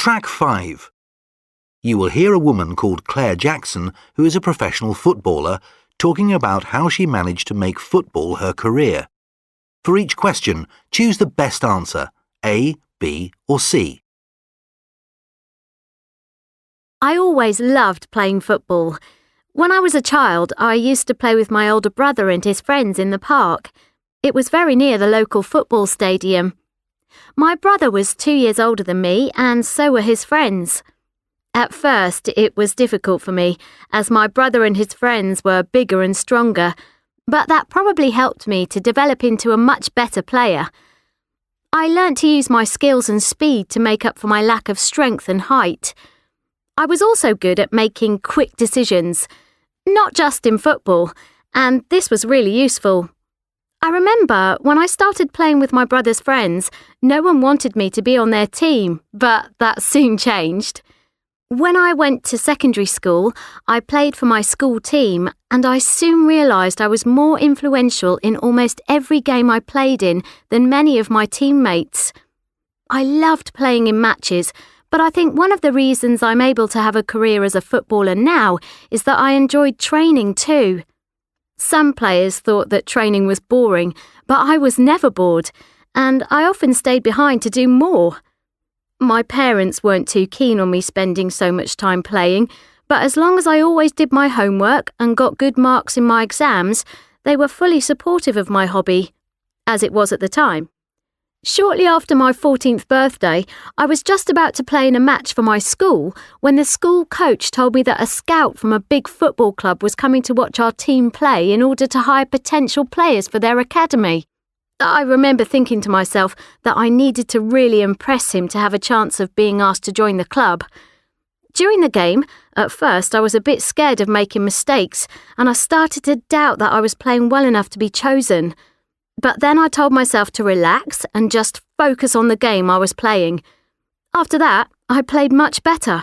Track 5. You will hear a woman called Claire Jackson, who is a professional footballer, talking about how she managed to make football her career. For each question, choose the best answer, A, B or C. I always loved playing football. When I was a child, I used to play with my older brother and his friends in the park. It was very near the local football stadium. My brother was 2 years older than me, and so were his friends. At first, it was difficult for me, as my brother and his friends were bigger and stronger, but that probably helped me to develop into a much better player. I learnt to use my skills and speed to make up for my lack of strength and height. I was also good at making quick decisions, not just in football, and this was really useful. I remember when I started playing with my brother's friends, no one wanted me to be on their team, but that soon changed. When I went to secondary school, I played for my school team, and I soon realised I was more influential in almost every game I played in than many of my teammates. I loved playing in matches, but I think one of the reasons I'm able to have a career as a footballer now is that I enjoyed training too. Some players thought that training was boring, but I was never bored, and I often stayed behind to do more. My parents weren't too keen on me spending so much time playing, but as long as I always did my homework and got good marks in my exams, they were fully supportive of my hobby, as it was at the time. Shortly after my 14th birthday, I was just about to play in a match for my school when the school coach told me that a scout from a big football club was coming to watch our team play in order to hire potential players for their academy. I remember thinking to myself that I needed to really impress him to have a chance of being asked to join the club. During the game, at first I was a bit scared of making mistakes, and I started to doubt that I was playing well enough to be chosen. But then I told myself to relax and just focus on the game I was playing. After that, I played much better.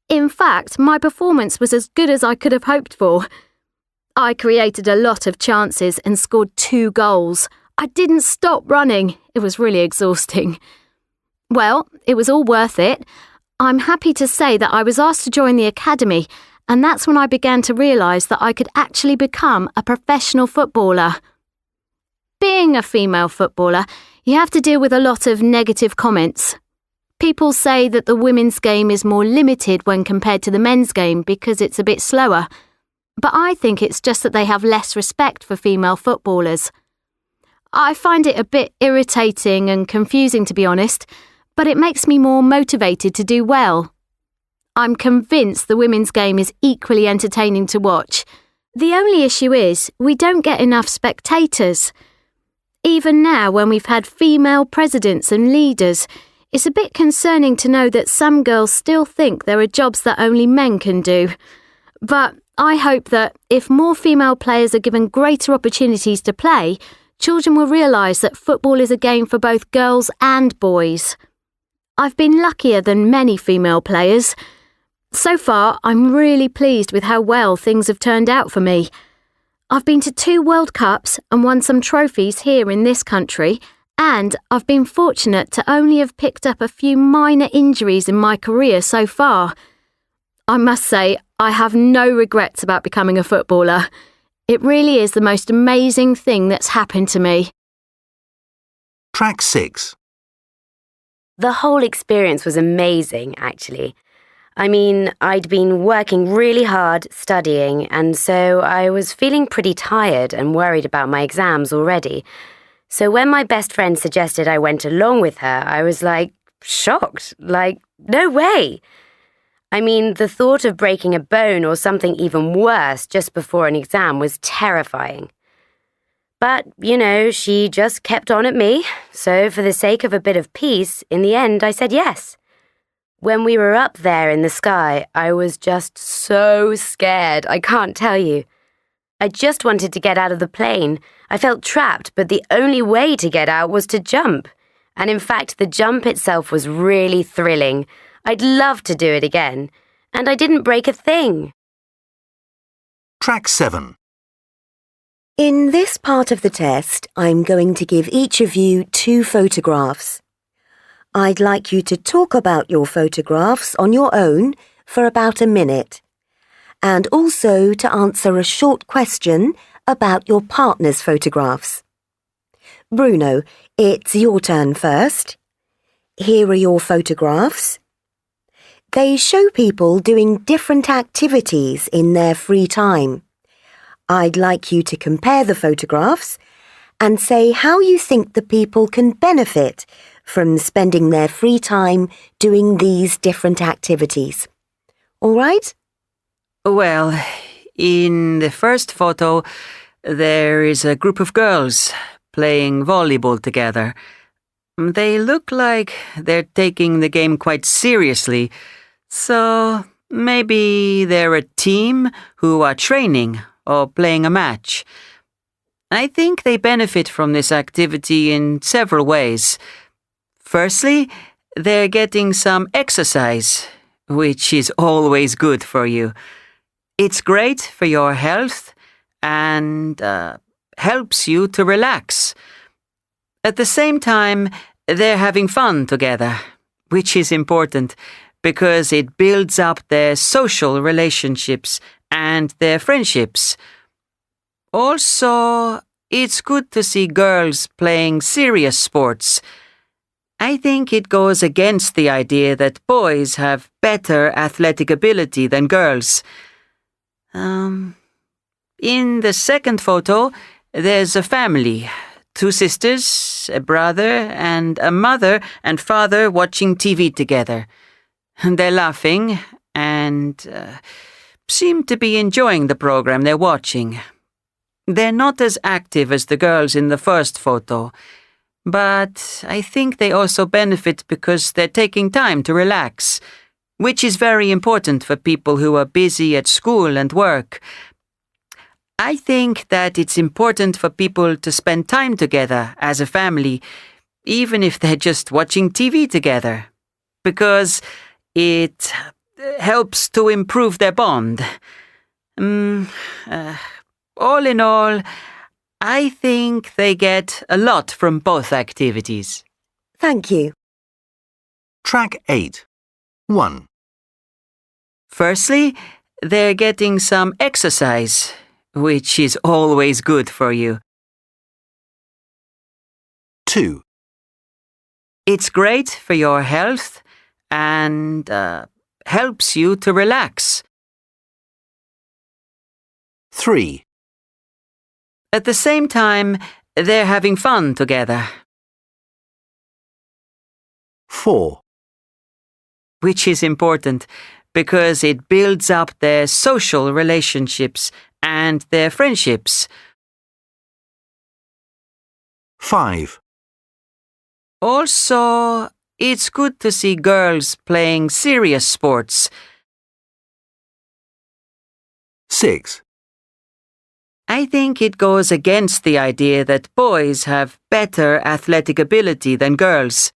In fact, my performance was as good as I could have hoped for. I created a lot of chances and scored 2 goals. I didn't stop running. It was really exhausting. Well, it was all worth it. I'm happy to say that I was asked to join the academy, and that's when I began to realise that I could actually become a professional footballer. Being a female footballer, you have to deal with a lot of negative comments. People say that the women's game is more limited when compared to the men's game because it's a bit slower. But I think it's just that they have less respect for female footballers. I find it a bit irritating and confusing, to be honest, but it makes me more motivated to do well. I'm convinced the women's game is equally entertaining to watch. The only issue is we don't get enough spectators. Even now, when we've had female presidents and leaders, it's a bit concerning to know that some girls still think there are jobs that only men can do. But I hope that if more female players are given greater opportunities to play, children will realise that football is a game for both girls and boys. I've been luckier than many female players. So far, I'm really pleased with how well things have turned out for me. I've been to 2 World Cups and won some trophies here in this country, and I've been fortunate to only have picked up a few minor injuries in my career so far. I must say, I have no regrets about becoming a footballer. It really is the most amazing thing that's happened to me. Track 6. The whole experience was amazing, actually. I mean, I'd been working really hard studying, and so I was feeling pretty tired and worried about my exams already. So when my best friend suggested I went along with her, I was shocked. No way! I mean, the thought of breaking a bone or something even worse just before an exam was terrifying. But, she just kept on at me, so for the sake of a bit of peace, in the end I said yes. When we were up there in the sky, I was just so scared, I can't tell you. I just wanted to get out of the plane. I felt trapped, but the only way to get out was to jump. And in fact, the jump itself was really thrilling. I'd love to do it again. And I didn't break a thing. Track 7. In this part of the test, I'm going to give each of you 2 photographs. I'd like you to talk about your photographs on your own for about a minute, and also to answer a short question about your partner's photographs. Bruno, it's your turn first. Here are your photographs. They show people doing different activities in their free time. I'd like you to compare the photographs and say how you think the people can benefit from spending their free time doing these different activities. All right? Well, in the first photo, there is a group of girls playing volleyball together. They look like they're taking the game quite seriously, so maybe they're a team who are training or playing a match. I think they benefit from this activity in several ways. Firstly, they're getting some exercise, which is always good for you. It's great for your health and helps you to relax. At the same time, they're having fun together, which is important because it builds up their social relationships and their friendships. Also, it's good to see girls playing serious sports. I think it goes against the idea that boys have better athletic ability than girls. In the second photo, there's a family. 2 sisters, a brother, and a mother and father watching TV together. They're laughing and seem to be enjoying the program they're watching. They're not as active as the girls in the first photo, but I think they also benefit because they're taking time to relax, which is very important for people who are busy at school and work. I think that it's important for people to spend time together as a family, even if they're just watching TV together, because it helps to improve their bond. All in all, I think they get a lot from both activities. Thank you. Track 8. 1. Firstly, they're getting some exercise, which is always good for you. 2. It's great for your health and helps you to relax. 3. At the same time, they're having fun together. 4. Which is important because it builds up their social relationships and their friendships. 5. Also, it's good to see girls playing serious sports. 6. I think it goes against the idea that boys have better athletic ability than girls.